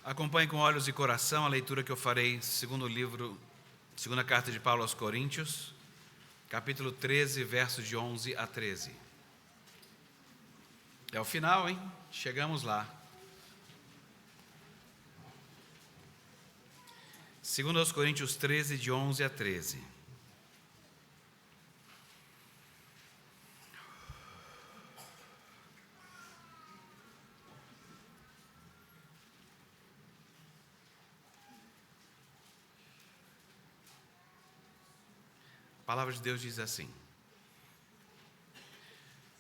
Acompanhe com olhos e coração a leitura que eu farei, segunda carta de Paulo aos Coríntios, capítulo 13, versos de 11 a 13. É o final, hein? Chegamos lá. Segundo aos Coríntios 13, de 11 a 13. A palavra de Deus diz assim: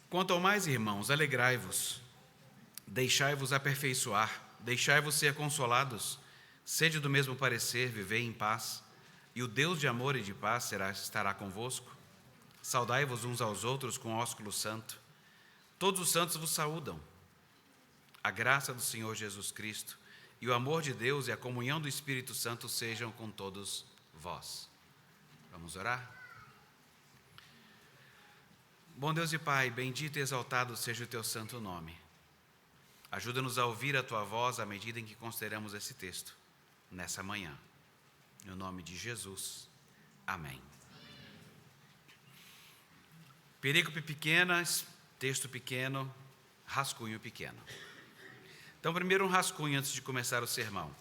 Quanto ao mais, irmãos, alegrai-vos, deixai-vos aperfeiçoar, deixai-vos ser consolados, sede do mesmo parecer, vivei em paz, e o Deus de amor e de paz estará convosco. Saudai-vos uns aos outros com ósculo santo. Todos os santos vos saúdam. A graça do Senhor Jesus Cristo e o amor de Deus e a comunhão do Espírito Santo sejam com todos vós. Vamos orar? Bom Deus e Pai, bendito e exaltado seja o Teu santo nome. Ajuda-nos a ouvir a Tua voz à medida em que consideramos esse texto, nessa manhã. No nome de Jesus. Amém. Perícope pequena, texto pequeno, rascunho pequeno. Então, primeiro um rascunho antes de começar o sermão.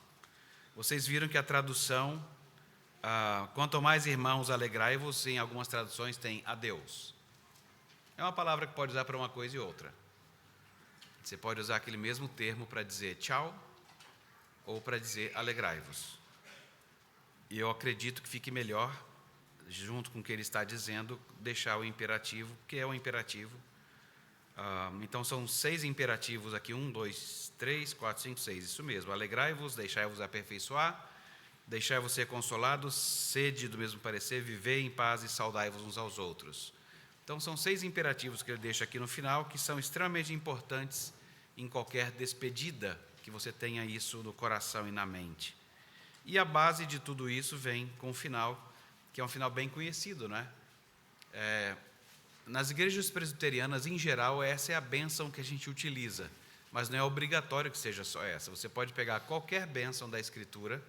Vocês viram que a tradução, quanto ao mais, irmãos, alegrai-vos, em algumas traduções tem adeus. É uma palavra que pode usar para uma coisa e outra. Você pode usar aquele mesmo termo para dizer tchau ou para dizer alegrai-vos. E eu acredito que fique melhor, junto com o que ele está dizendo, deixar o imperativo, porque é o imperativo. Então são 6 imperativos aqui, 1, 2, 3, 4, 5, 6, isso mesmo. Alegrai-vos, deixai-vos aperfeiçoar, deixai-vos ser consolados, sede do mesmo parecer, vivei em paz e saudai-vos uns aos outros. Então são 6 imperativos que ele deixa aqui no final, que são extremamente importantes em qualquer despedida, que você tenha isso no coração e na mente. E a base de tudo isso vem com o final, que é um final bem conhecido, né? Nas igrejas presbiterianas, em geral, essa é a bênção que a gente utiliza, mas não é obrigatório que seja só essa. Você pode pegar qualquer bênção da Escritura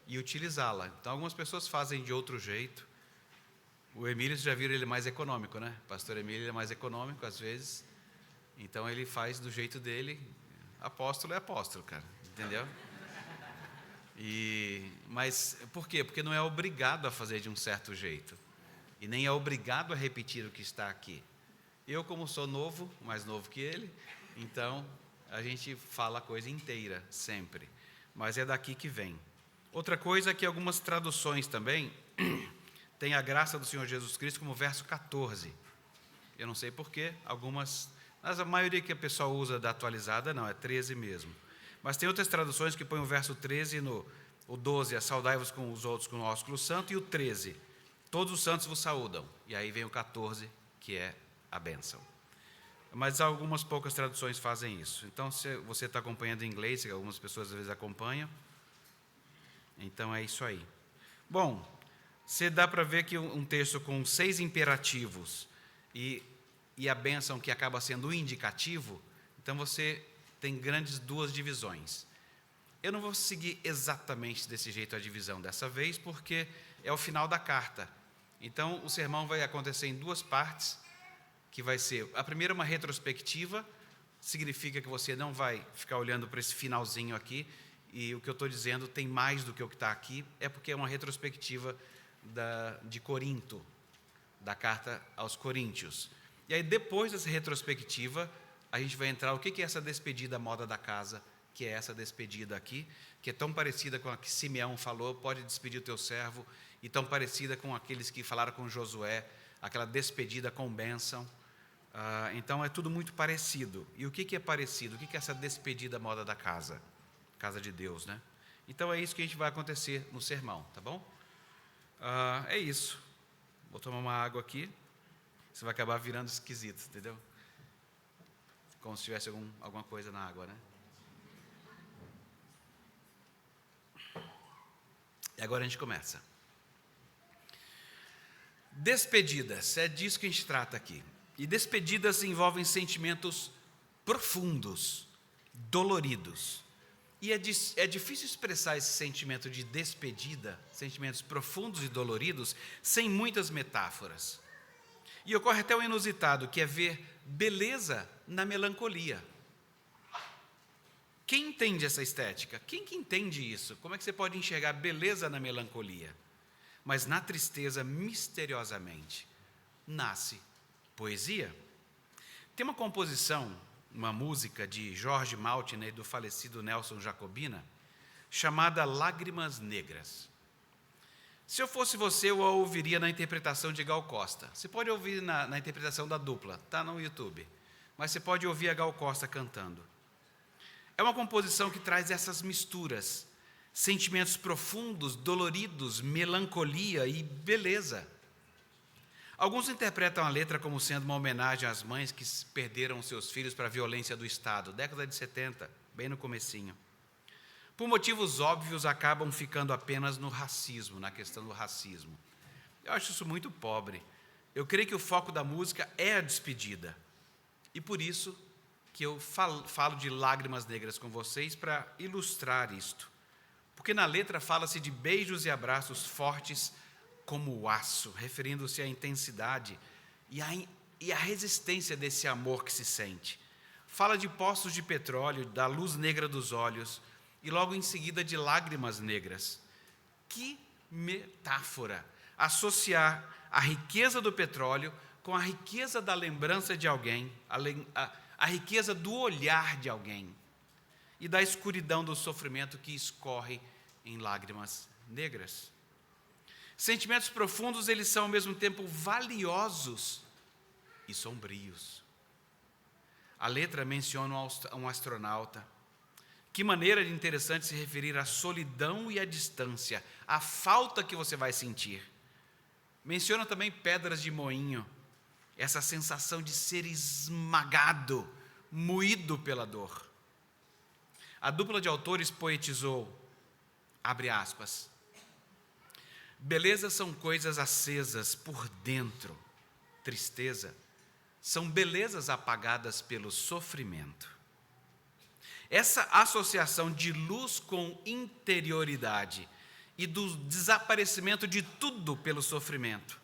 e utilizá-la. Então, algumas pessoas fazem de outro jeito. O Emílio, vocês já viram ele mais econômico, né? O pastor Emílio é mais econômico, às vezes. Então, ele faz do jeito dele. Apóstolo é apóstolo, cara. Entendeu? Mas, por quê? Porque não é obrigado a fazer de um certo jeito. E nem é obrigado a repetir o que está aqui. Eu, como sou novo, mais novo que ele, então, a gente fala a coisa inteira, sempre. Mas é daqui que vem. Outra coisa é que algumas traduções também tem a graça do Senhor Jesus Cristo como verso 14. Eu não sei porquê, mas a maioria que a pessoa usa da atualizada, não, é 13 mesmo. Mas tem outras traduções que põem o verso 13 o 12, saudai-vos com os outros com o ósculo santo, e o 13, todos os santos vos saúdam. E aí vem o 14, que é a bênção. Mas algumas poucas traduções fazem isso. Então, se você está acompanhando em inglês, algumas pessoas às vezes acompanham, então é isso aí. Bom, você dá para ver que um texto com 6 imperativos e a bênção que acaba sendo o indicativo, então você tem grandes 2 divisões. Eu não vou seguir exatamente desse jeito a divisão dessa vez, porque é o final da carta. Então, o sermão vai acontecer em 2 partes, que vai ser, a primeira uma retrospectiva, significa que você não vai ficar olhando para esse finalzinho aqui, e o que eu estou dizendo tem mais do que o que está aqui, é porque é uma retrospectiva de Corinto, da carta aos Coríntios. E aí, depois dessa retrospectiva, a gente vai entrar o que é essa despedida moda da casa, que é essa despedida aqui, que é tão parecida com a que Simeão falou, pode despedir o teu servo, e tão parecida com aqueles que falaram com Josué, aquela despedida com bênção. Então, é tudo muito parecido. E o que é parecido? O que é essa despedida moda da casa? Casa de Deus, né? Então, é isso que a gente vai acontecer no sermão, tá bom? É isso. Vou tomar uma água aqui. Você vai acabar virando esquisito, entendeu? Como se tivesse alguma coisa na água, né? E agora a gente começa. Despedidas, é disso que a gente trata aqui. E despedidas envolvem sentimentos profundos, doloridos. E é difícil expressar esse sentimento de despedida, sentimentos profundos e doloridos, sem muitas metáforas. E ocorre até o inusitado, que é ver beleza na melancolia. Quem entende essa estética? Quem que entende isso? Como é que você pode enxergar beleza na melancolia? Mas na tristeza, misteriosamente, nasce poesia. Tem uma composição, uma música de Jorge Maltner, do falecido Nelson Jacobina, chamada Lágrimas Negras. Se eu fosse você, eu a ouviria na interpretação de Gal Costa. Você pode ouvir na interpretação da dupla, está no YouTube. Mas você pode ouvir a Gal Costa cantando. É uma composição que traz essas misturas, sentimentos profundos, doloridos, melancolia e beleza. Alguns interpretam a letra como sendo uma homenagem às mães que perderam seus filhos para a violência do Estado, década de 70, bem no comecinho. Por motivos óbvios, acabam ficando apenas no racismo, na questão do racismo. Eu acho isso muito pobre. Eu creio que o foco da música é a despedida. E por isso que eu falo de Lágrimas Negras com vocês para ilustrar isto. Porque na letra fala-se de beijos e abraços fortes como o aço, referindo-se à intensidade e à resistência desse amor que se sente. Fala de poços de petróleo, da luz negra dos olhos, e logo em seguida de lágrimas negras. Que metáfora! Associar a riqueza do petróleo com a riqueza da lembrança de alguém, a riqueza do olhar de alguém e da escuridão do sofrimento que escorre em lágrimas negras. Sentimentos profundos, eles são ao mesmo tempo valiosos e sombrios. A letra menciona um astronauta. Que maneira de interessante se referir à solidão e à distância, à falta que você vai sentir. Menciona também pedras de moinho, essa sensação de ser esmagado, moído pela dor. A dupla de autores poetizou, abre aspas, beleza são coisas acesas por dentro, tristeza são belezas apagadas pelo sofrimento. Essa associação de luz com interioridade e do desaparecimento de tudo pelo sofrimento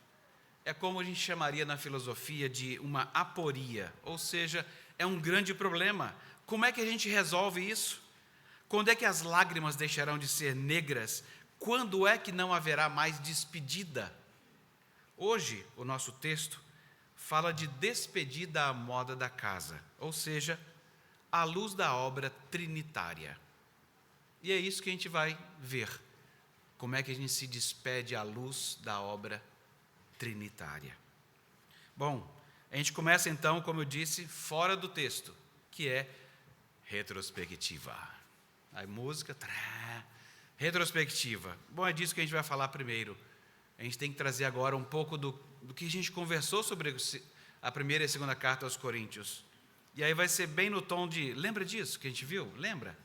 é como a gente chamaria na filosofia de uma aporia, ou seja, é um grande problema. Como é que a gente resolve isso? Quando é que as lágrimas deixarão de ser negras? Quando é que não haverá mais despedida? Hoje, o nosso texto fala de despedida à moda da casa, ou seja, à luz da obra trinitária. E é isso que a gente vai ver. Como é que a gente se despede à luz da obra trinitária. Bom, a gente começa então, como eu disse, fora do texto, que é retrospectiva. A música, retrospectiva. Bom, é disso que a gente vai falar primeiro. A gente tem que trazer agora um pouco do que a gente conversou sobre a primeira e a segunda carta aos Coríntios. E aí vai ser bem no tom de, lembra disso que a gente viu? Lembra?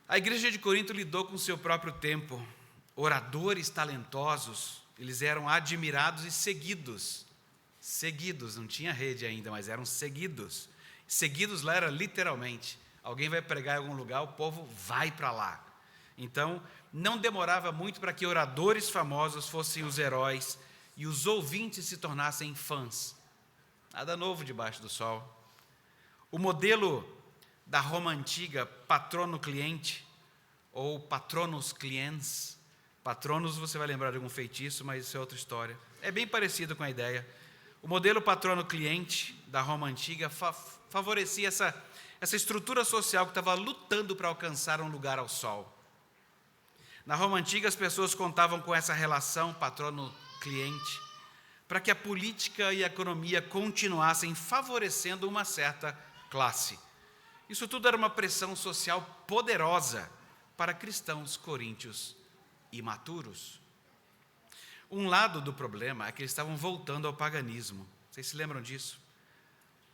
A igreja de Corinto lidou com o seu próprio tempo. Oradores talentosos, eles eram admirados e seguidos. Seguidos, não tinha rede ainda, mas eram seguidos. Seguidos lá era literalmente. Alguém vai pregar em algum lugar, o povo vai para lá. Então, não demorava muito para que oradores famosos fossem os heróis e os ouvintes se tornassem fãs. Nada novo debaixo do sol. O modelo da Roma antiga, patrono-cliente, ou patronus-cliens. Patronos, você vai lembrar de algum feitiço, mas isso é outra história. É bem parecido com a ideia. O modelo patrono-cliente da Roma antiga favorecia essa estrutura social que estava lutando para alcançar um lugar ao sol. Na Roma antiga, as pessoas contavam com essa relação patrono-cliente para que a política e a economia continuassem favorecendo uma certa classe. Isso tudo era uma pressão social poderosa para cristãos coríntios imaturos. Um lado do problema é que eles estavam voltando ao paganismo. Vocês se lembram disso?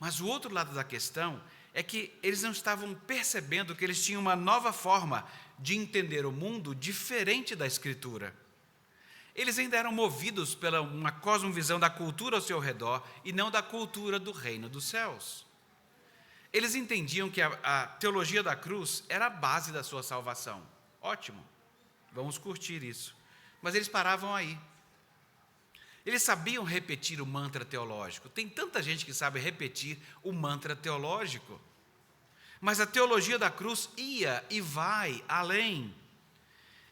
Mas o outro lado da questão é que eles não estavam percebendo que eles tinham uma nova forma de entender o mundo diferente da Escritura. Eles ainda eram movidos pela uma cosmovisão da cultura ao seu redor e não da cultura do reino dos céus. Eles entendiam que a teologia da cruz era a base da sua salvação. Ótimo, vamos curtir isso. Mas eles paravam aí. Eles sabiam repetir o mantra teológico. Tem tanta gente que sabe repetir o mantra teológico. Mas a teologia da cruz ia e vai além.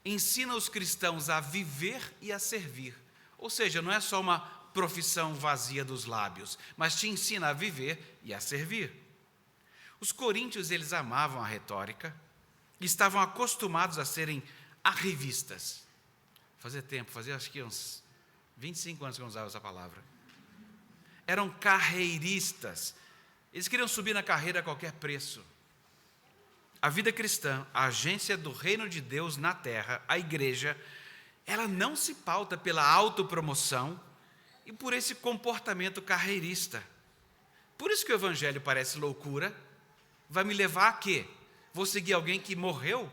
Ensina os cristãos a viver e a servir. Ou seja, não é só uma profissão vazia dos lábios, mas te ensina a viver e a servir. Os coríntios, eles amavam a retórica e estavam acostumados a serem arrivistas. Fazia acho que uns 25 anos que eu não usava essa palavra. Eram carreiristas. Eles queriam subir na carreira a qualquer preço. A vida cristã, a agência do reino de Deus na terra, a igreja, ela não se pauta pela autopromoção e por esse comportamento carreirista. Por isso que o evangelho parece loucura. Vai me levar a quê? Vou seguir alguém que morreu?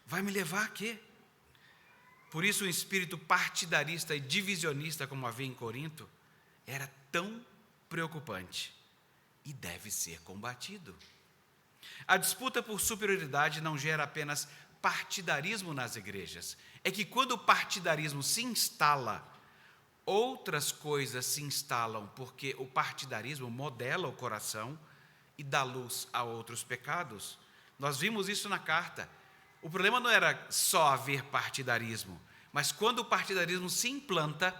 Vai me levar a quê? Por isso o espírito partidarista e divisionista, como havia em Corinto, era tão preocupante e deve ser combatido. A disputa por superioridade não gera apenas partidarismo nas igrejas. É que quando o partidarismo se instala, outras coisas se instalam, porque o partidarismo modela o coração e dá luz a outros pecados. Nós vimos isso na carta. O problema não era só haver partidarismo, mas quando o partidarismo se implanta,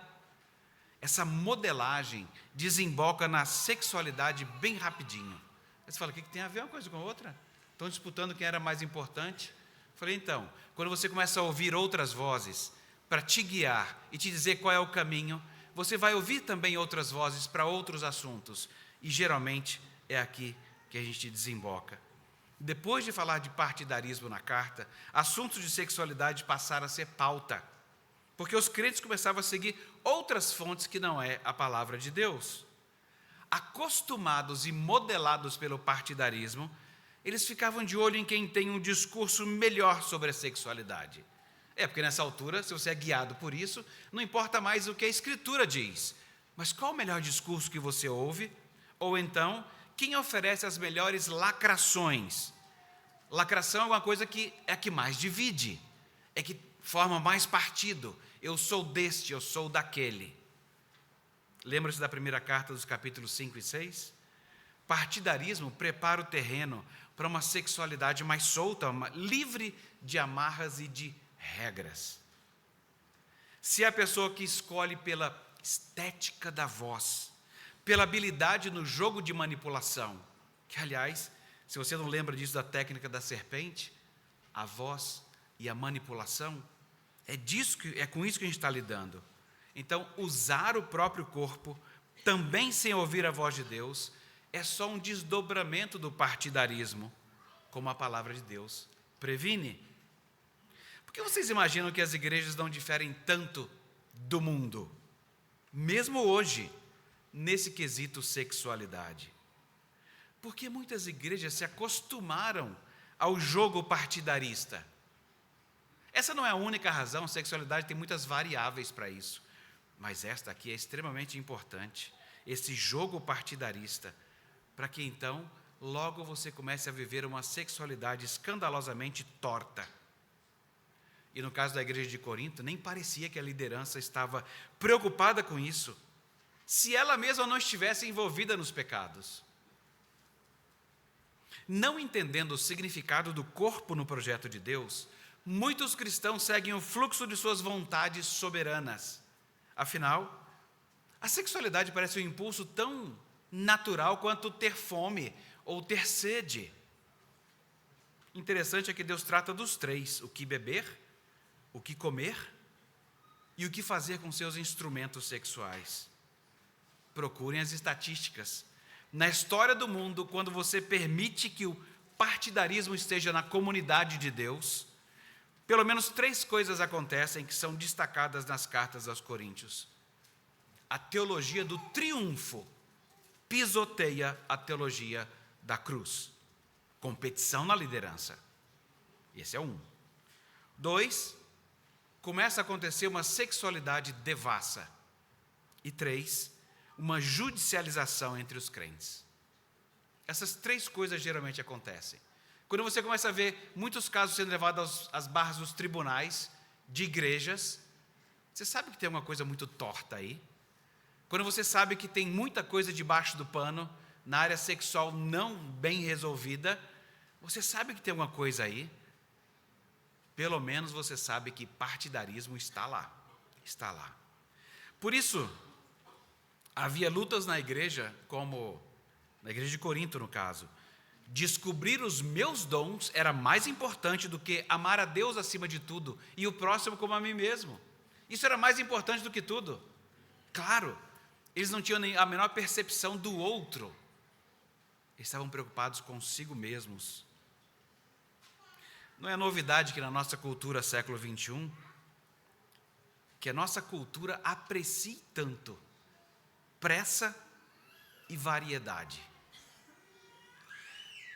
essa modelagem desemboca na sexualidade bem rapidinho. Aí você fala, o que tem a ver uma coisa com a outra? Estão disputando quem era mais importante? Eu falei, então, quando você começa a ouvir outras vozes para te guiar e te dizer qual é o caminho, você vai ouvir também outras vozes para outros assuntos. E geralmente é aqui que a gente desemboca. Depois de falar de partidarismo na carta, assuntos de sexualidade passaram a ser pauta, porque os crentes começavam a seguir outras fontes que não é a palavra de Deus. Acostumados e modelados pelo partidarismo, eles ficavam de olho em quem tem um discurso melhor sobre a sexualidade. Porque nessa altura, se você é guiado por isso, não importa mais o que a Escritura diz, mas qual o melhor discurso que você ouve? Ou então, quem oferece as melhores lacrações? Lacração é uma coisa que é a que mais divide, é que forma mais partido. Eu sou deste, eu sou daquele. Lembra-se da primeira carta dos capítulos 5 e 6? Partidarismo prepara o terreno para uma sexualidade mais solta, livre de amarras e de regras. Se é a pessoa que escolhe pela estética da voz, pela habilidade no jogo de manipulação, que, aliás, se você não lembra disso da técnica da serpente, a voz e a manipulação, é com isso que a gente está lidando. Então, usar o próprio corpo, também sem ouvir a voz de Deus, é só um desdobramento do partidarismo, como a palavra de Deus previne. Por que vocês imaginam que as igrejas não diferem tanto do mundo, mesmo hoje, nesse quesito sexualidade? Porque muitas igrejas se acostumaram ao jogo partidarista. Essa não é a única razão, a sexualidade tem muitas variáveis para isso, mas esta aqui é extremamente importante, esse jogo partidarista, para que então logo você comece a viver uma sexualidade escandalosamente torta. E no caso da igreja de Corinto, nem parecia que a liderança estava preocupada com isso, se ela mesma não estivesse envolvida nos pecados. Não entendendo o significado do corpo no projeto de Deus, muitos cristãos seguem o fluxo de suas vontades soberanas. Afinal, a sexualidade parece um impulso tão natural quanto ter fome ou ter sede. Interessante é que Deus trata dos três: o que beber, o que comer e o que fazer com seus instrumentos sexuais. Procurem as estatísticas. Na história do mundo, quando você permite que o partidarismo esteja na comunidade de Deus, pelo menos 3 coisas acontecem que são destacadas nas cartas aos Coríntios. A teologia do triunfo pisoteia a teologia da cruz. Competição na liderança. Esse é 1. 2, começa a acontecer uma sexualidade devassa. E 3, uma judicialização entre os crentes. Essas três coisas geralmente acontecem. Quando você começa a ver muitos casos sendo levados às barras dos tribunais de igrejas, você sabe que tem uma coisa muito torta aí. Quando você sabe que tem muita coisa debaixo do pano, na área sexual não bem resolvida, você sabe que tem uma coisa aí. Pelo menos você sabe que partidarismo está lá. Está lá. Por isso, havia lutas na igreja, como na igreja de Corinto, no caso. Descobrir os meus dons era mais importante do que amar a Deus acima de tudo e o próximo como a mim mesmo. Isso era mais importante do que tudo. Claro, eles não tinham nem a menor percepção do outro. Eles estavam preocupados consigo mesmos. Não é novidade que na nossa cultura século XXI, que a nossa cultura aprecie tanto pressa e variedade.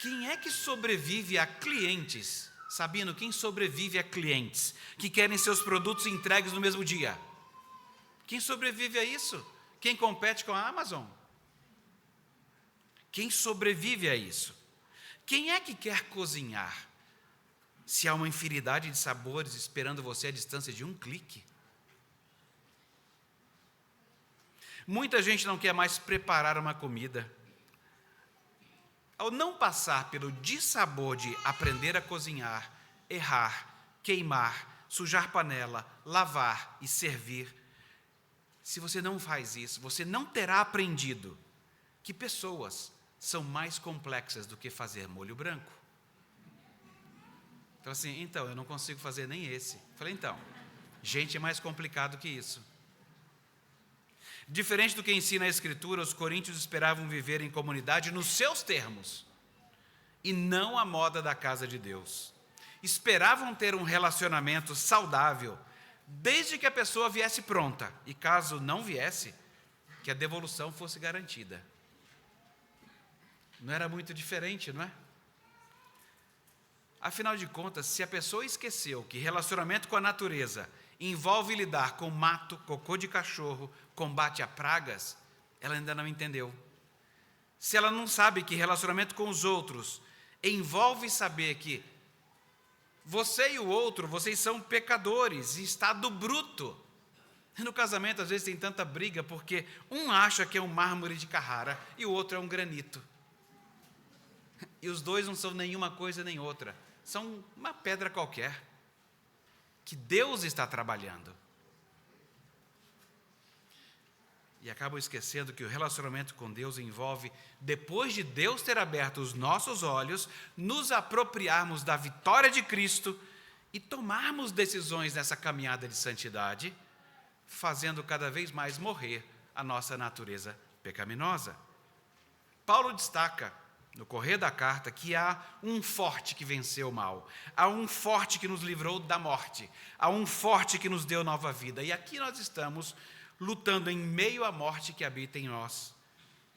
Quem é que sobrevive a clientes, Sabino, quem sobrevive a clientes que querem seus produtos entregues no mesmo dia? Quem sobrevive a isso? Quem compete com a Amazon? Quem sobrevive a isso? Quem é que quer cozinhar se há uma infinidade de sabores esperando você à distância de um clique? Muita gente não quer mais preparar uma comida. Ao não passar pelo dissabor de aprender a cozinhar, errar, queimar, sujar panela, lavar e servir, se você não faz isso, você não terá aprendido que pessoas são mais complexas do que fazer molho branco. Então assim, eu não consigo fazer nem esse. Falei, gente é mais complicado que isso. Diferente do que ensina a Escritura, os coríntios esperavam viver em comunidade nos seus termos e não à moda da casa de Deus. Esperavam ter um relacionamento saudável desde que a pessoa viesse pronta e, caso não viesse, que a devolução fosse garantida. Não era muito diferente, não é? Afinal de contas, se a pessoa esqueceu que relacionamento com a natureza envolve lidar com mato, cocô de cachorro, combate a pragas, ela ainda não entendeu. Se ela não sabe que relacionamento com os outros envolve saber que você e o outro, vocês são pecadores, em estado bruto. No casamento, às vezes, tem tanta briga porque um acha que é um mármore de Carrara e o outro é um granito. E os dois não são nenhuma coisa nem outra, são uma pedra qualquer que Deus está trabalhando. E acabam esquecendo que o relacionamento com Deus envolve, depois de Deus ter aberto os nossos olhos, nos apropriarmos da vitória de Cristo e tomarmos decisões nessa caminhada de santidade, fazendo cada vez mais morrer a nossa natureza pecaminosa. Paulo destaca, no correr da carta, que há um forte que venceu o mal, há um forte que nos livrou da morte, há um forte que nos deu nova vida. E aqui nós estamos lutando em meio à morte que habita em nós,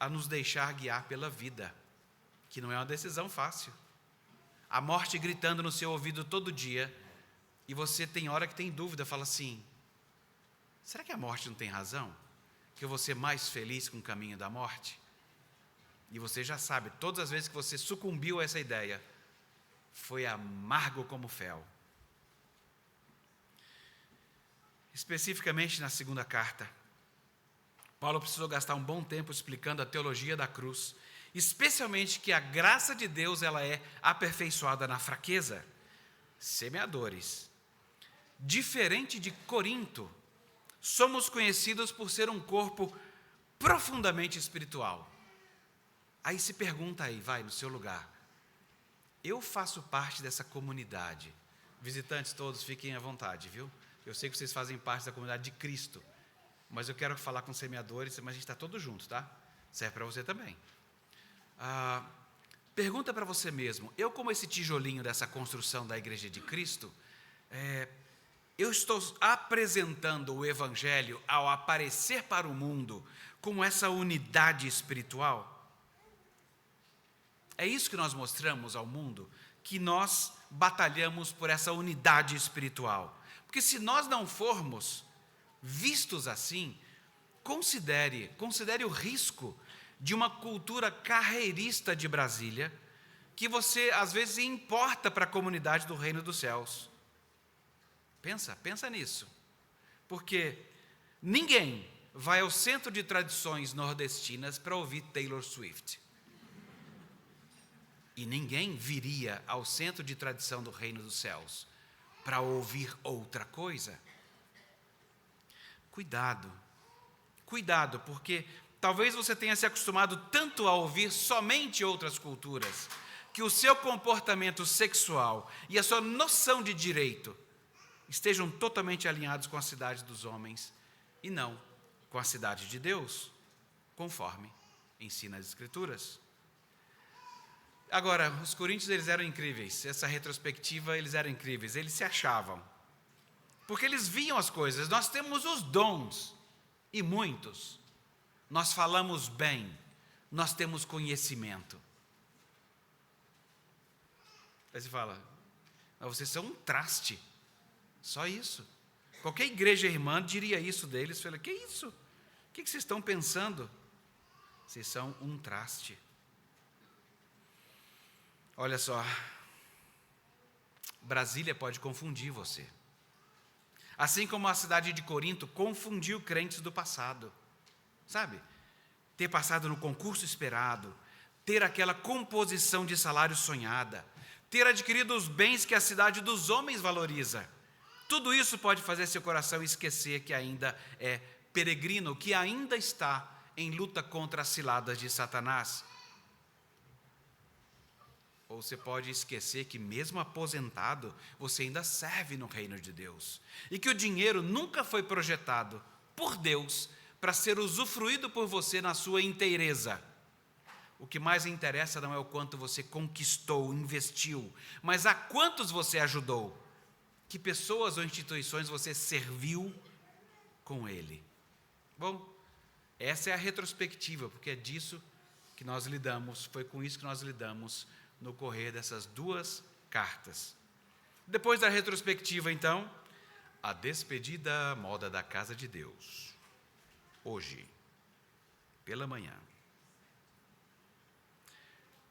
a nos deixar guiar pela vida, que não é uma decisão fácil. A morte gritando no seu ouvido todo dia, e você tem hora que tem dúvida, fala assim, será que a morte não tem razão? Que eu vou ser mais feliz com o caminho da morte? E você já sabe, todas as vezes que você sucumbiu a essa ideia, foi amargo como fel. Especificamente na segunda carta, Paulo precisou gastar um bom tempo explicando a teologia da cruz, especialmente que a graça de Deus ela é aperfeiçoada na fraqueza. Semeadores. Diferente de Corinto, somos conhecidos por ser um corpo profundamente espiritual. Aí se pergunta aí, vai no seu lugar, eu faço parte dessa comunidade. Visitantes todos, fiquem à vontade, viu? Eu sei que vocês fazem parte da comunidade de Cristo, mas eu quero falar com semeadores, mas a gente está todo junto, tá? Serve para você também. Pergunta para você mesmo, eu como esse tijolinho dessa construção da Igreja de Cristo, eu estou apresentando o Evangelho ao aparecer para o mundo como essa unidade espiritual? É isso que nós mostramos ao mundo, que nós batalhamos por essa unidade espiritual. Porque se nós não formos vistos assim, considere o risco de uma cultura carreirista de Brasília, que você às vezes importa para a comunidade do reino dos céus. Pensa nisso. Porque ninguém vai ao Centro de Tradições Nordestinas para ouvir Taylor Swift. E ninguém viria ao Centro de Tradição do Reino dos Céus para ouvir outra coisa. Cuidado, porque talvez você tenha se acostumado tanto a ouvir somente outras culturas, que o seu comportamento sexual e a sua noção de direito estejam totalmente alinhados com a cidade dos homens e não com a cidade de Deus, conforme ensina as Escrituras. Agora, os coríntios, eles eram incríveis. Essa retrospectiva, eles eram incríveis. Eles se achavam. Porque eles viam as coisas. Nós temos os dons, e muitos. Nós falamos bem. Nós temos conhecimento. Aí você fala, mas vocês são um traste. Só isso. Qualquer igreja irmã diria isso deles. Fala, que isso? O que vocês estão pensando? Vocês são um traste. Olha só, Brasília pode confundir você. Assim como a cidade de Corinto confundiu crentes do passado. Sabe? Ter passado no concurso esperado, ter aquela composição de salário sonhada, ter adquirido os bens que a cidade dos homens valoriza. Tudo isso pode fazer seu coração esquecer que ainda é peregrino, que ainda está em luta contra as ciladas de Satanás. Ou você pode esquecer que mesmo aposentado, você ainda serve no reino de Deus. E que o dinheiro nunca foi projetado por Deus para ser usufruído por você na sua inteireza. O que mais interessa não é o quanto você conquistou, investiu, mas a quantos você ajudou. Que pessoas ou instituições você serviu com ele. Bom, essa é a retrospectiva, porque é disso que nós lidamos, foi com isso que nós lidamos no correr dessas duas cartas. Depois da retrospectiva, então, a despedida à moda da casa de Deus. Hoje, pela manhã.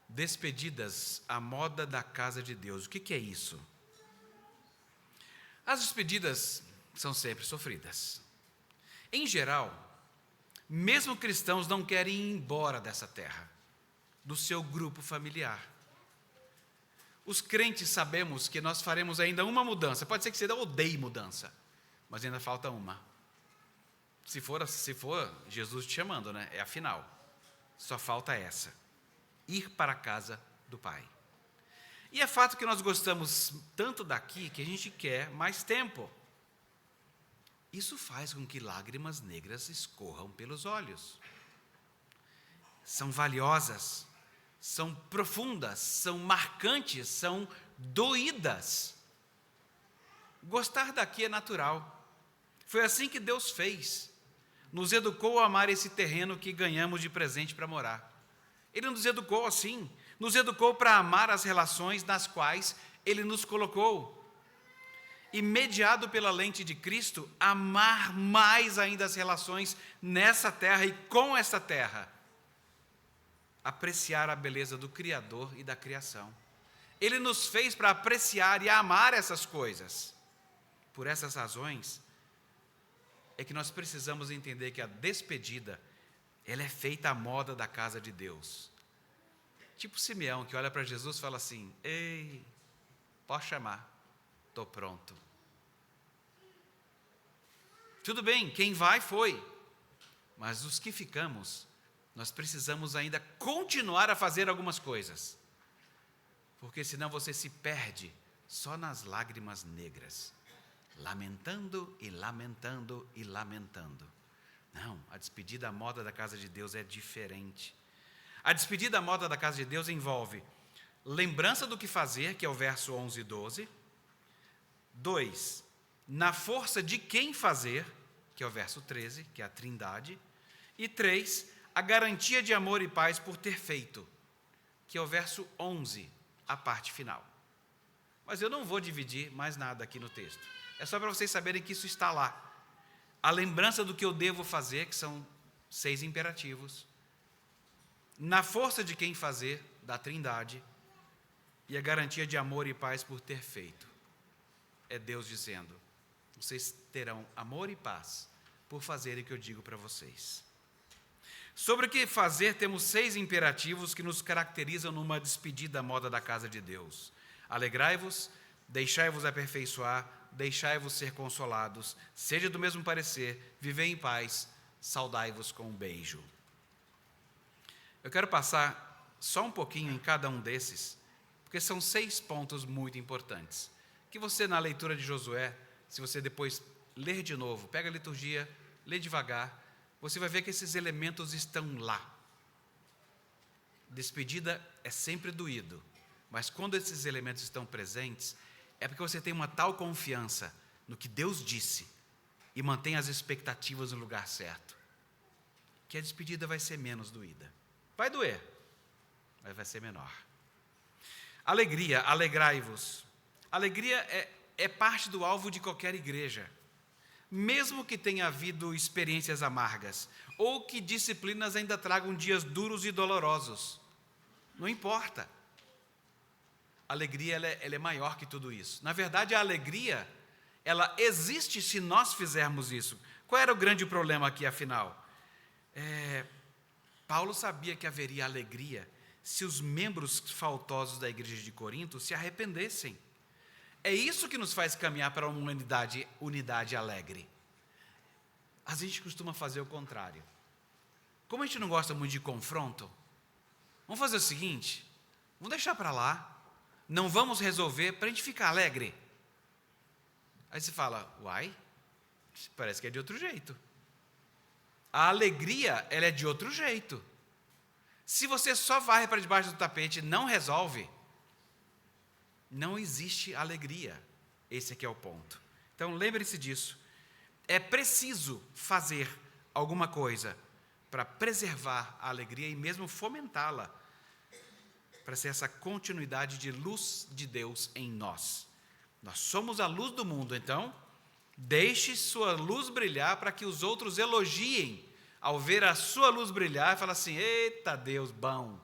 Despedidas à moda da casa de Deus. O que é isso? As despedidas são sempre sofridas. Em geral, mesmo cristãos não querem ir embora dessa terra, do seu grupo familiar. Os crentes sabemos que nós faremos ainda uma mudança. Pode ser que você odeie mudança, mas ainda falta uma. Se for Jesus te chamando, né? É a final. Só falta essa. Ir para a casa do Pai. E é fato que nós gostamos tanto daqui que a gente quer mais tempo. Isso faz com que lágrimas negras escorram pelos olhos. São valiosas, são profundas, são marcantes, são doídas. Gostar daqui é natural. Foi assim que Deus fez. Nos educou a amar esse terreno que ganhamos de presente para morar. Ele nos educou assim. Nos educou para amar as relações nas quais Ele nos colocou. E, mediado pela lente de Cristo, amar mais ainda as relações nessa terra e com essa terra. Apreciar a beleza do Criador e da criação. Ele nos fez para apreciar e amar essas coisas. Por essas razões, é que nós precisamos entender que a despedida, ela é feita à moda da casa de Deus. Tipo Simeão, que olha para Jesus e fala assim, ei, pode chamar, estou pronto. Tudo bem, quem vai foi, mas os que ficamos, nós precisamos ainda continuar a fazer algumas coisas, porque senão você se perde só nas lágrimas negras, lamentando e lamentando e lamentando. Não, a despedida à moda da casa de Deus é diferente. A despedida à moda da casa de Deus envolve lembrança do que fazer, que é o verso 11 e 12. 2, na força de quem fazer, que é o verso 13, que é a trindade. E 3, a garantia de amor e paz por ter feito, que é o verso 11, a parte final. Mas eu não vou dividir mais nada aqui no texto. É só para vocês saberem que isso está lá. A lembrança do que eu devo fazer, que são 6 imperativos. na força de quem fazer, da Trindade, e a garantia de amor e paz por ter feito. É Deus dizendo: vocês terão amor e paz por fazerem o que eu digo para vocês. Sobre o que fazer, temos 6 imperativos que nos caracterizam numa despedida à moda da casa de Deus. Alegrai-vos, deixai-vos aperfeiçoar, deixai-vos ser consolados, seja do mesmo parecer, vivei em paz, saudai-vos com um beijo. Eu quero passar só um pouquinho em cada um desses, porque são 6 pontos muito importantes, que você, na leitura de Josué, se você depois ler de novo, pega a liturgia, lê devagar, você vai ver que esses elementos estão lá. Despedida é sempre doído, mas quando esses elementos estão presentes, é porque você tem uma tal confiança no que Deus disse e mantém as expectativas no lugar certo, que a despedida vai ser menos doída. Vai doer, mas vai ser menor. Alegria, alegrai-vos. Alegria é parte do alvo de qualquer igreja. Mesmo que tenha havido experiências amargas, ou que disciplinas ainda tragam dias duros e dolorosos, não importa. A alegria ela é maior que tudo isso. Na verdade, a alegria, ela existe se nós fizermos isso. Qual era o grande problema aqui, afinal? Paulo sabia que haveria alegria se os membros faltosos da igreja de Corinto se arrependessem. É isso que nos faz caminhar para uma unidade alegre. A gente costuma fazer o contrário. Como a gente não gosta muito de confronto, vamos fazer o seguinte: vamos deixar para lá, não vamos resolver para a gente ficar alegre. Aí você fala: uai, parece que é de outro jeito. A alegria, ela é de outro jeito. Se você só varre para debaixo do tapete e não resolve, não existe alegria. Esse aqui é o ponto. Então lembre-se disso. É preciso fazer alguma coisa para preservar a alegria e mesmo fomentá-la, para ser essa continuidade de luz de Deus em nós. Nós somos a luz do mundo, então deixe sua luz brilhar para que os outros elogiem ao ver a sua luz brilhar e falar assim: eita Deus bom,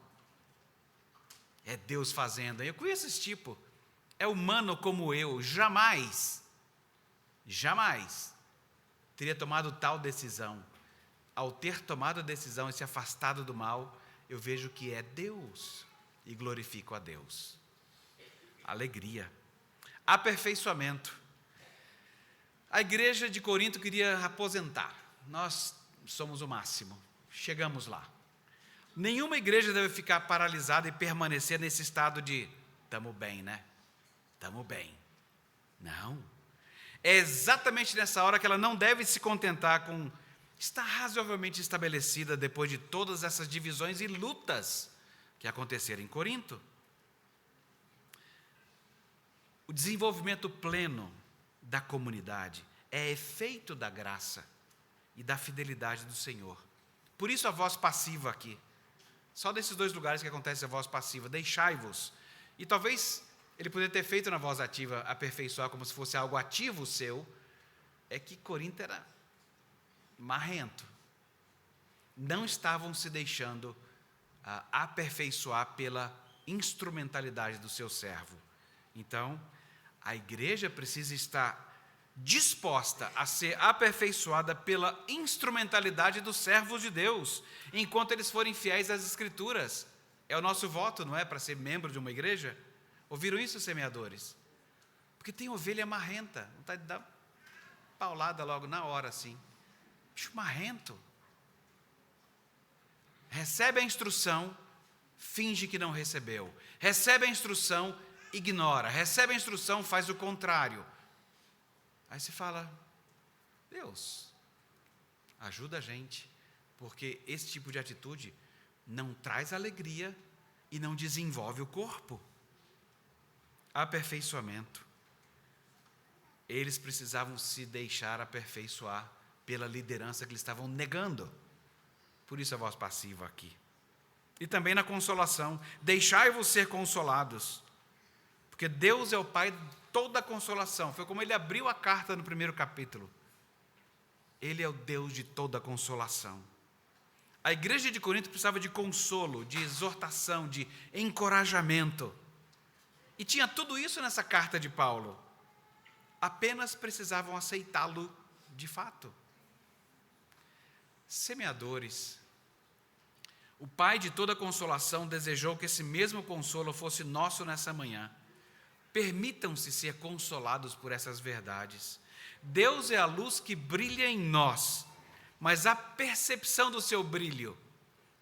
é Deus fazendo. Eu conheço esse tipo. É humano como eu, jamais teria tomado tal decisão. Ao ter tomado a decisão e se afastado do mal, eu vejo que é Deus e glorifico a Deus. Alegria. Aperfeiçoamento. A igreja de Corinto queria aposentar. Nós somos o máximo, chegamos lá. Nenhuma igreja deve ficar paralisada e permanecer nesse estado de estamos bem, né? Estamos bem. Não. É exatamente nessa hora que ela não deve se contentar com estar razoavelmente estabelecida depois de todas essas divisões e lutas que aconteceram em Corinto. O desenvolvimento pleno da comunidade é efeito da graça e da fidelidade do Senhor. Por isso a voz passiva aqui. Só desses 2 lugares que acontece a voz passiva. Deixai-vos. E talvez ele poderia ter feito na voz ativa, aperfeiçoar como se fosse algo ativo seu. É que Corinto era marrento. Não estavam se deixando aperfeiçoar pela instrumentalidade do seu servo. Então, a igreja precisa estar disposta a ser aperfeiçoada pela instrumentalidade dos servos de Deus, enquanto eles forem fiéis às Escrituras. É o nosso voto, não é? Para ser membro de uma igreja. Ouviram isso, semeadores? Porque tem ovelha marrenta, vontade de dar paulada logo na hora, assim. Bicho marrento. Recebe a instrução, finge que não recebeu. Recebe a instrução, ignora. Recebe a instrução, faz o contrário. Aí você fala: Deus, ajuda a gente, porque esse tipo de atitude não traz alegria e não desenvolve o corpo. Aperfeiçoamento. Eles precisavam se deixar aperfeiçoar pela liderança que eles estavam negando. Por isso a voz passiva aqui. E também na consolação. Deixai-vos ser consolados. Porque Deus é o Pai de toda a consolação. Foi como ele abriu a carta no 1º capítulo. Ele é o Deus de toda a consolação. A igreja de Corinto precisava de consolo, de exortação, de encorajamento. E tinha tudo isso nessa carta de Paulo. Apenas precisavam aceitá-lo de fato. Semeadores. O Pai de toda consolação desejou que esse mesmo consolo fosse nosso nessa manhã. Permitam-se ser consolados por essas verdades. Deus é a luz que brilha em nós, mas a percepção do seu brilho,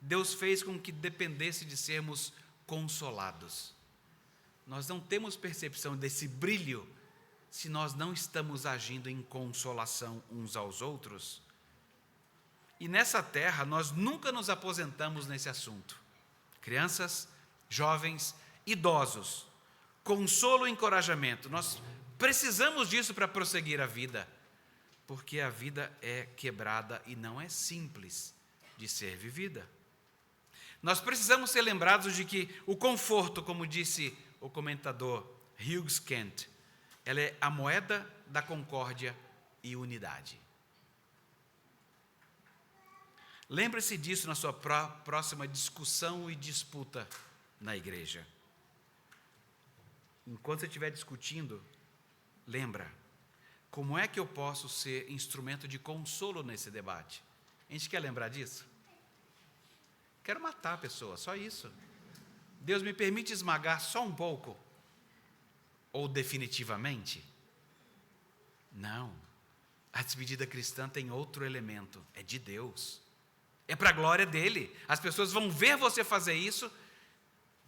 Deus fez com que dependesse de sermos consolados. Nós não temos percepção desse brilho se nós não estamos agindo em consolação uns aos outros. E nessa terra, nós nunca nos aposentamos nesse assunto. Crianças, jovens, idosos, consolo e encorajamento. Nós precisamos disso para prosseguir a vida, porque a vida é quebrada e não é simples de ser vivida. Nós precisamos ser lembrados de que o conforto, como disse o comentador Hughes Kent, ela é a moeda da concórdia e unidade. Lembre-se disso na sua próxima discussão e disputa na igreja. Enquanto você estiver discutindo, lembra, como é que eu posso ser instrumento de consolo nesse debate? A gente quer lembrar disso? Quero matar a pessoa, só isso. Deus me permite esmagar só um pouco? Ou definitivamente? Não. A despedida cristã tem outro elemento, é de Deus. É para a glória dele. As pessoas vão ver você fazer isso,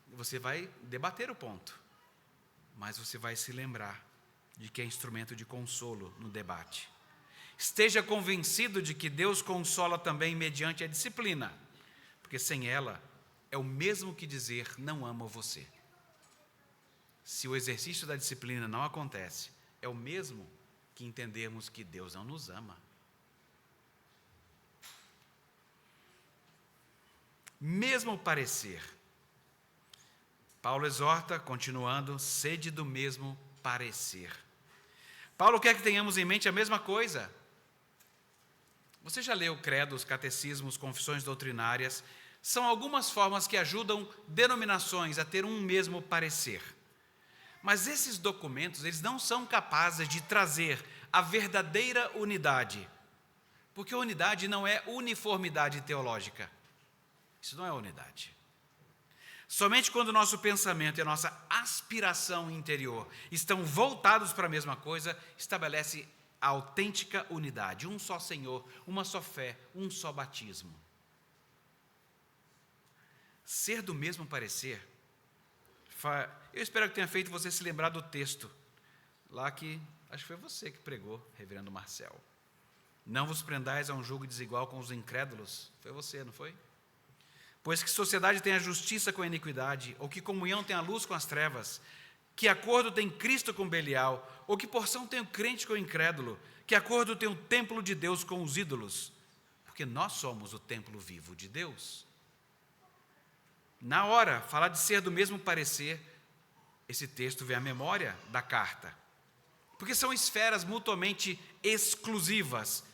você vai debater o ponto, mas você vai se lembrar de que é instrumento de consolo no debate. Esteja convencido de que Deus consola também mediante a disciplina, porque sem ela é o mesmo que dizer não amo você. Se o exercício da disciplina não acontece, é o mesmo que entendermos que Deus não nos ama. Mesmo parecer. Paulo exorta, continuando, sede do mesmo parecer. Paulo quer que tenhamos em mente a mesma coisa. Você já leu o credo, os catecismos, confissões doutrinárias? São algumas formas que ajudam denominações a ter um mesmo parecer. Mas esses documentos, eles não são capazes de trazer a verdadeira unidade. Porque unidade não é uniformidade teológica. Isso não é unidade. Somente quando o nosso pensamento e a nossa aspiração interior estão voltados para a mesma coisa, estabelece a autêntica unidade. Um só Senhor, uma só fé, um só batismo. Ser do mesmo parecer. Eu espero que tenha feito você se lembrar do texto. Lá que, acho que foi você que pregou, reverendo Marcel. Não vos prendais a um jugo desigual com os incrédulos. Foi você, não foi? Pois que sociedade tem a justiça com a iniquidade, ou que comunhão tem a luz com as trevas, que acordo tem Cristo com Belial, ou que porção tem o crente com o incrédulo, que acordo tem o templo de Deus com os ídolos, porque nós somos o templo vivo de Deus. Na hora, falar de ser do mesmo parecer, esse texto vem à memória da carta, porque são esferas mutuamente exclusivas.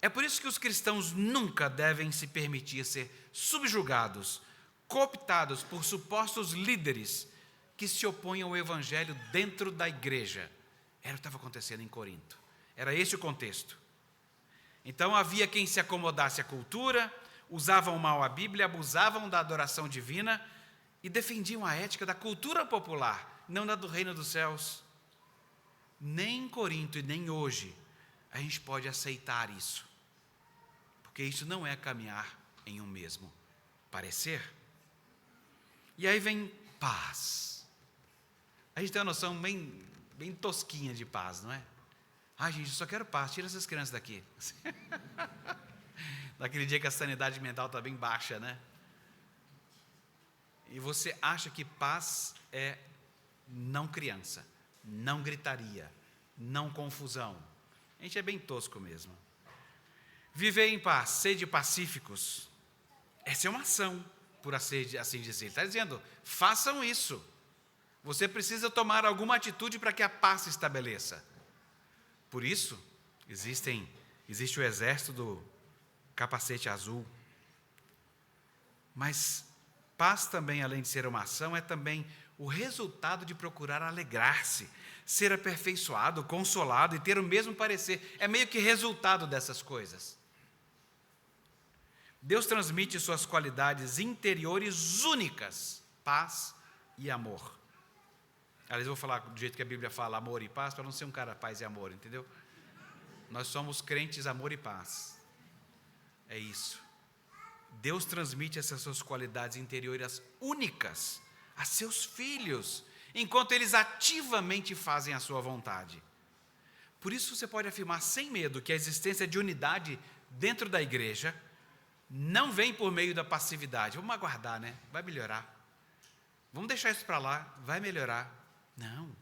É por isso que os cristãos nunca devem se permitir ser subjugados, cooptados por supostos líderes que se opõem ao evangelho dentro da igreja. Era o que estava acontecendo em Corinto. Era esse o contexto. Então havia quem se acomodasse à cultura, usavam mal a Bíblia, abusavam da adoração divina e defendiam a ética da cultura popular, não da do reino dos céus. Nem em Corinto e nem hoje a gente pode aceitar isso. Porque isso não é caminhar em um mesmo parecer. E aí vem paz. A gente tem uma noção bem tosquinha de paz, não é? Gente, eu só quero paz, tira essas crianças daqui. Naquele dia que a sanidade mental está bem baixa, né? E você acha que paz é não criança, não gritaria, não confusão. A gente é bem tosco mesmo. Viver em paz, sede pacíficos, essa é uma ação, por assim dizer. Ele está dizendo, façam isso. Você precisa tomar alguma atitude para que a paz se estabeleça. Por isso, existe o exército do capacete azul, Mas paz também, além de ser uma ação, é também o resultado de procurar alegrar-se, ser aperfeiçoado, consolado e ter o mesmo parecer. É meio que resultado dessas coisas. Deus transmite suas qualidades interiores únicas, paz e amor. Aliás, eu vou falar do jeito que a Bíblia fala, amor e paz, para não ser um cara paz e amor, entendeu? Nós somos crentes, amor e paz. É isso. Deus transmite essas suas qualidades interiores únicas a seus filhos, enquanto eles ativamente fazem a sua vontade. Por isso você pode afirmar sem medo que a existência de unidade dentro da igreja não vem por meio da passividade. Vamos aguardar, né? Vai melhorar. Vamos deixar isso para lá, vai melhorar. Não,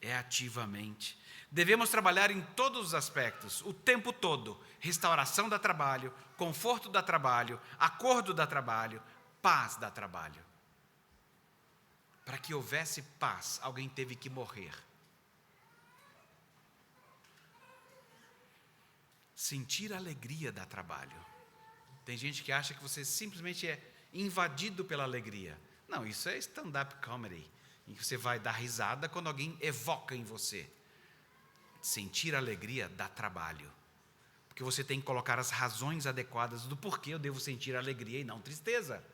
é ativamente. Devemos trabalhar em todos os aspectos, o tempo todo. Restauração dá trabalho, conforto dá trabalho, acordo dá trabalho, paz dá trabalho. Para que houvesse paz, alguém teve que morrer. Sentir alegria dá trabalho. Tem gente que acha que você simplesmente é invadido pela alegria. Não, isso é stand-up comedy, em que você vai dar risada quando alguém evoca em você. Sentir alegria dá trabalho, porque você tem que colocar as razões adequadas do porquê eu devo sentir alegria e não tristeza.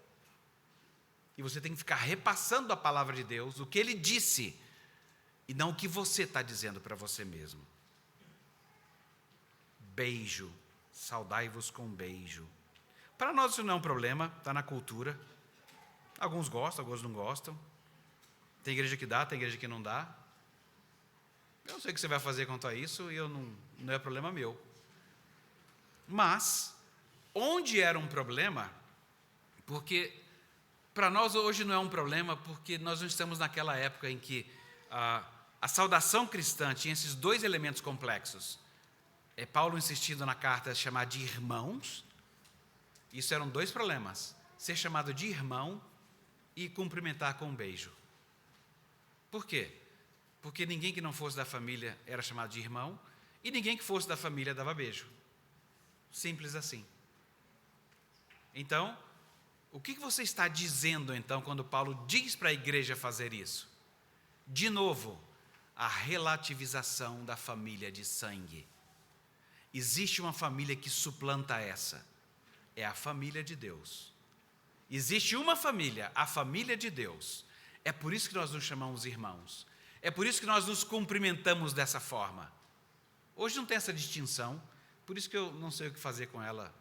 E você tem que ficar repassando a palavra de Deus, o que Ele disse, e não o que você está dizendo para você mesmo. Beijo, saudai-vos com beijo. Para nós isso não é um problema, está na cultura. Alguns gostam, alguns não gostam. Tem igreja que dá, tem igreja que não dá. Eu não sei o que você vai fazer quanto a isso, e não é problema meu. Mas, onde era um problema, porque para nós hoje não é um problema, porque nós não estamos naquela época em que a saudação cristã tinha esses dois elementos complexos. É Paulo insistindo na carta chamar de irmãos. Isso eram dois problemas: ser chamado de irmão e cumprimentar com um beijo. Por quê? Porque ninguém que não fosse da família era chamado de irmão, e ninguém que fosse da família dava beijo. Simples assim. Então, o que você está dizendo então quando Paulo diz para a igreja fazer isso? De novo, a relativização da família de sangue. Existe uma família que suplanta essa. É a família de Deus. Existe uma família, a família de Deus. É por isso que nós nos chamamos irmãos. É por isso que nós nos cumprimentamos dessa forma. Hoje não tem essa distinção, por isso que eu não sei o que fazer com ela.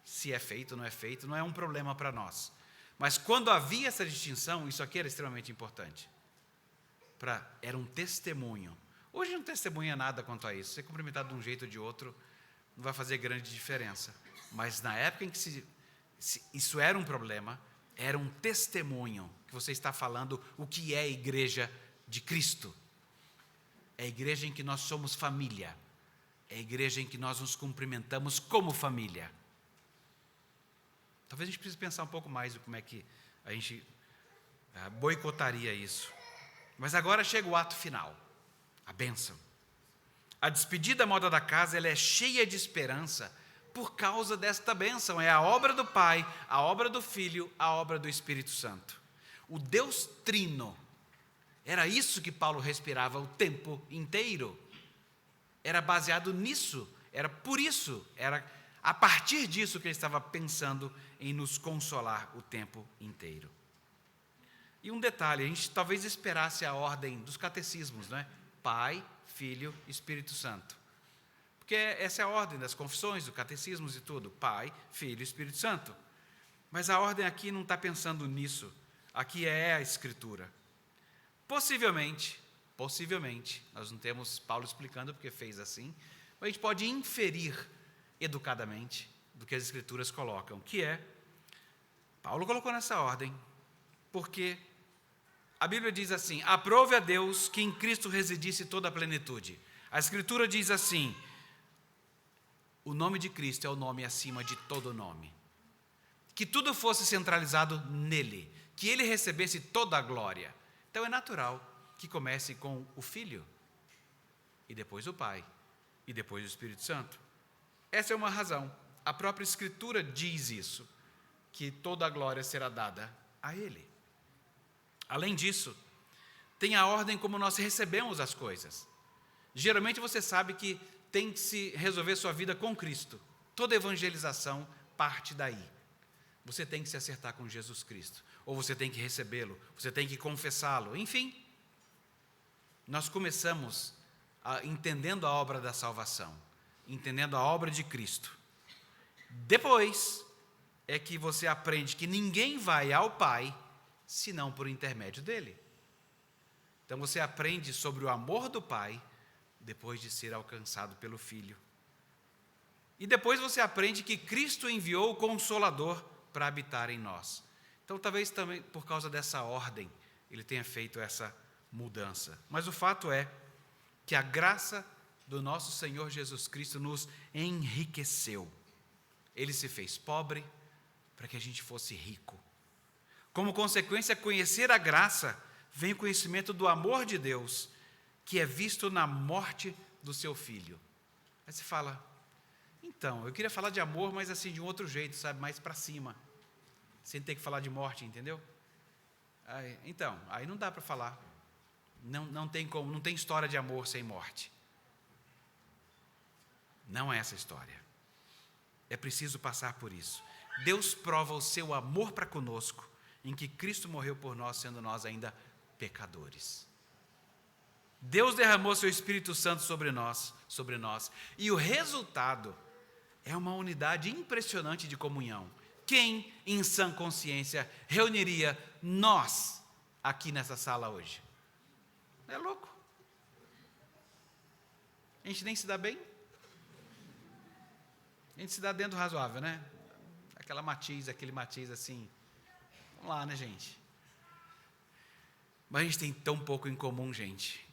Se é feito ou não é feito, não é um problema para nós. Mas quando havia essa distinção, isso aqui era extremamente importante. Era um testemunho. Hoje não testemunha nada quanto a isso. Ser cumprimentado de um jeito ou de outro não vai fazer grande diferença. Mas na época em que isso era um problema, era um testemunho que você está falando o que é a igreja de Cristo. É a igreja em que nós somos família. É a igreja em que nós nos cumprimentamos como família. Talvez a gente precise pensar um pouco mais em como é que a gente boicotaria isso. Mas agora chega o ato final, a bênção. A despedida à moda da casa, ela é cheia de esperança por causa desta bênção. É a obra do Pai, a obra do Filho, a obra do Espírito Santo. O Deus Trino. Era isso que Paulo respirava o tempo inteiro. Era baseado nisso. Era por isso. Era a partir disso que ele estava pensando em nos consolar o tempo inteiro. E um detalhe, a gente talvez esperasse a ordem dos catecismos, não é? Pai, Filho, Espírito Santo. Porque essa é a ordem das confissões, dos catecismos e tudo. Pai, Filho, Espírito Santo. Mas a ordem aqui não está pensando nisso. Aqui é a Escritura. Possivelmente, nós não temos Paulo explicando porque fez assim, mas a gente pode inferir educadamente do que as Escrituras colocam, que é, Paulo colocou nessa ordem, porque a Bíblia diz assim: aprove a Deus que em Cristo residisse toda a plenitude. A Escritura diz assim: o nome de Cristo é o nome acima de todo nome. Que tudo fosse centralizado nele, que ele recebesse toda a glória. Então é natural que comece com o Filho, e depois o Pai, e depois o Espírito Santo. Essa é uma razão. A própria Escritura diz isso, que toda a glória será dada a Ele. Além disso, tem a ordem como nós recebemos as coisas. Geralmente você sabe que tem que se resolver sua vida com Cristo. Toda evangelização parte daí. Você tem que se acertar com Jesus Cristo. Ou você tem que recebê-lo, você tem que confessá-lo. Enfim, nós começamos entendendo a obra da salvação, entendendo a obra de Cristo. Depois é que você aprende que ninguém vai ao Pai senão por intermédio dele. Então você aprende sobre o amor do Pai depois de ser alcançado pelo Filho. E depois você aprende que Cristo enviou o Consolador para habitar em nós. Então talvez também por causa dessa ordem ele tenha feito essa mudança. Mas o fato é que a graça do nosso Senhor Jesus Cristo nos enriqueceu. Ele se fez pobre para que a gente fosse rico. Como consequência, conhecer a graça vem o conhecimento do amor de Deus, que é visto na morte do seu Filho. Aí você fala, então, eu queria falar de amor, mas assim, de um outro jeito, sabe, mais para cima, sem ter que falar de morte, entendeu? Aí não dá para falar. Não tem como, não tem história de amor sem morte. Não é essa história. É preciso passar por isso. Deus prova o seu amor para conosco, em que Cristo morreu por nós, sendo nós ainda pecadores. Deus derramou seu Espírito Santo sobre nós, e o resultado é uma unidade impressionante de comunhão. Quem, em sã consciência, reuniria nós aqui nessa sala hoje? É louco. A gente nem se dá bem. A gente se dá dentro do razoável, né? Aquele matiz assim. Vamos lá, né, gente? Mas a gente tem tão pouco em comum, gente.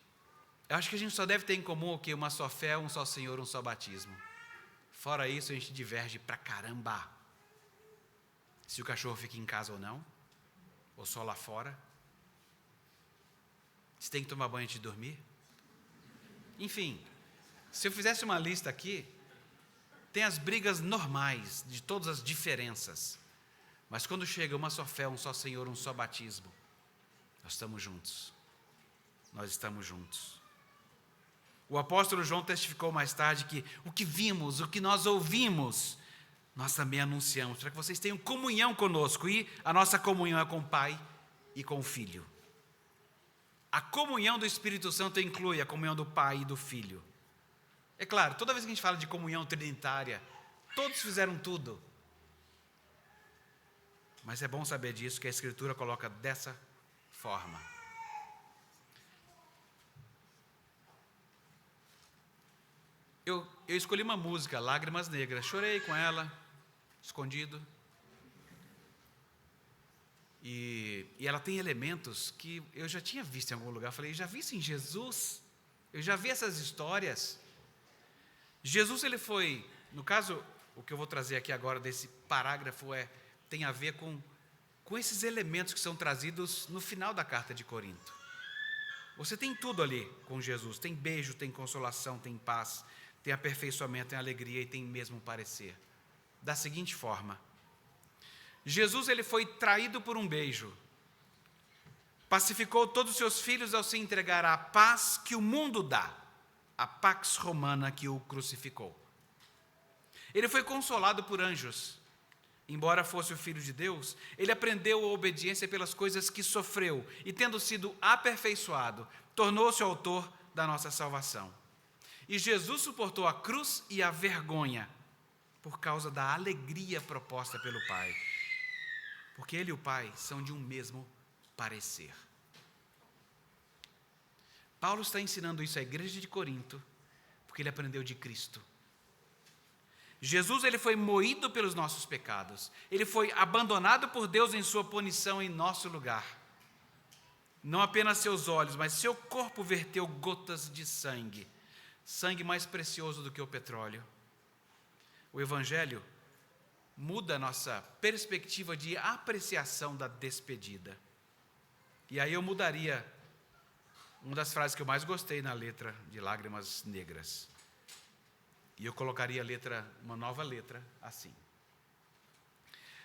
Eu acho que a gente só deve ter em comum o quê? Uma só fé, um só Senhor, um só batismo. Fora isso, a gente diverge pra caramba. Se o cachorro fica em casa ou não, ou só lá fora. Se tem que tomar banho antes de dormir. Enfim, se eu fizesse uma lista aqui, tem as brigas normais de todas as diferenças. Mas quando chega uma só fé, um só Senhor, um só batismo, nós estamos juntos. Nós estamos juntos. O apóstolo João testificou mais tarde que o que vimos, o que nós ouvimos, nós também anunciamos, para que vocês tenham comunhão conosco. E a nossa comunhão é com o Pai e com o Filho. A comunhão do Espírito Santo inclui a comunhão do Pai e do Filho. É claro, toda vez que a gente fala de comunhão trinitária, todos fizeram tudo. Mas é bom saber disso, que a Escritura coloca dessa forma. Eu escolhi uma música, Lágrimas Negras, chorei com ela, escondido. E ela tem elementos que eu já tinha visto em algum lugar. Eu falei, já vi isso em Jesus? Eu já vi essas histórias. Jesus, ele foi, no caso, o que eu vou trazer aqui agora desse parágrafo tem a ver com esses elementos que são trazidos no final da carta de Corinto. Você tem tudo ali com Jesus, tem beijo, tem consolação, tem paz, tem aperfeiçoamento, tem alegria e tem mesmo parecer. Da seguinte forma, Jesus, ele foi traído por um beijo, pacificou todos os seus filhos ao se entregar à paz que o mundo dá, a pax romana que o crucificou. Ele foi consolado por anjos. Embora fosse o Filho de Deus, ele aprendeu a obediência pelas coisas que sofreu e, tendo sido aperfeiçoado, tornou-se o autor da nossa salvação. E Jesus suportou a cruz e a vergonha por causa da alegria proposta pelo Pai. Porque ele e o Pai são de um mesmo parecer. Paulo está ensinando isso à igreja de Corinto, porque ele aprendeu de Cristo. Jesus, ele foi moído pelos nossos pecados. Ele foi abandonado por Deus em sua punição em nosso lugar. Não apenas seus olhos, mas seu corpo verteu gotas de sangue. Sangue mais precioso do que o petróleo. O Evangelho muda a nossa perspectiva de apreciação da despedida. E aí eu mudaria uma das frases que eu mais gostei na letra de Lágrimas Negras. E eu colocaria uma nova letra assim.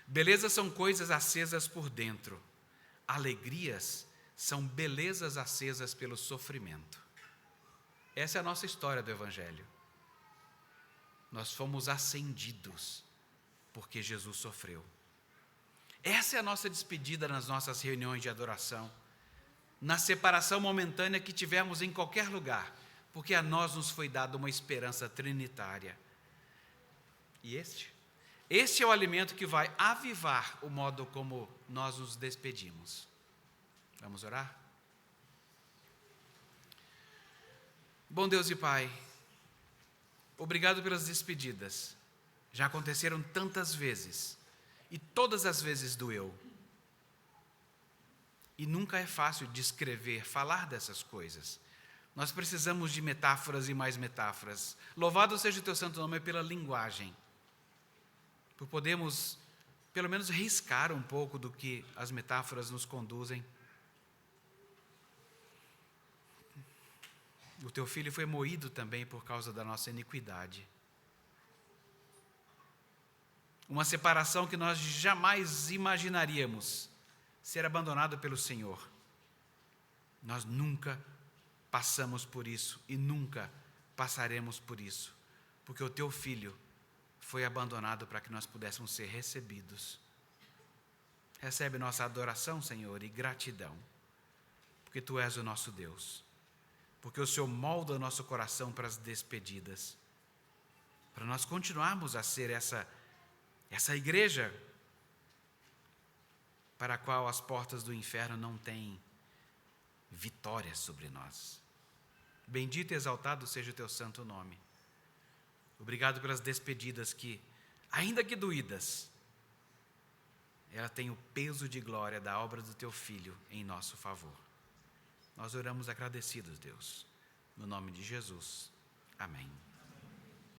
Belezas são coisas acesas por dentro. Alegrias são belezas acesas pelo sofrimento. Essa é a nossa história do Evangelho. Nós fomos acendidos porque Jesus sofreu. Essa é a nossa despedida nas nossas reuniões de adoração, na separação momentânea que tivermos em qualquer lugar, porque a nós nos foi dada uma esperança trinitária. E este é o alimento que vai avivar o modo como nós nos despedimos. Vamos orar? Bom Deus e Pai, obrigado pelas despedidas. Já aconteceram tantas vezes, e todas as vezes doeu. E nunca é fácil descrever, falar dessas coisas. Nós precisamos de metáforas e mais metáforas. Louvado seja o teu santo nome pela linguagem, por podermos, pelo menos, riscar um pouco do que as metáforas nos conduzem. O teu filho foi moído também por causa da nossa iniquidade. Uma separação que nós jamais imaginaríamos ser abandonado pelo Senhor. Nós nunca passamos por isso e nunca passaremos por isso, porque o teu filho foi abandonado para que nós pudéssemos ser recebidos. Recebe nossa adoração, Senhor, e gratidão, porque tu és o nosso Deus, porque o Senhor molda o nosso coração para as despedidas, para nós continuarmos a ser essa igreja para a qual as portas do inferno não têm vitória sobre nós. Bendito e exaltado seja o teu santo nome. Obrigado pelas despedidas que, ainda que doídas, ela tem o peso de glória da obra do teu Filho em nosso favor. Nós oramos agradecidos, Deus, no nome de Jesus. Amém.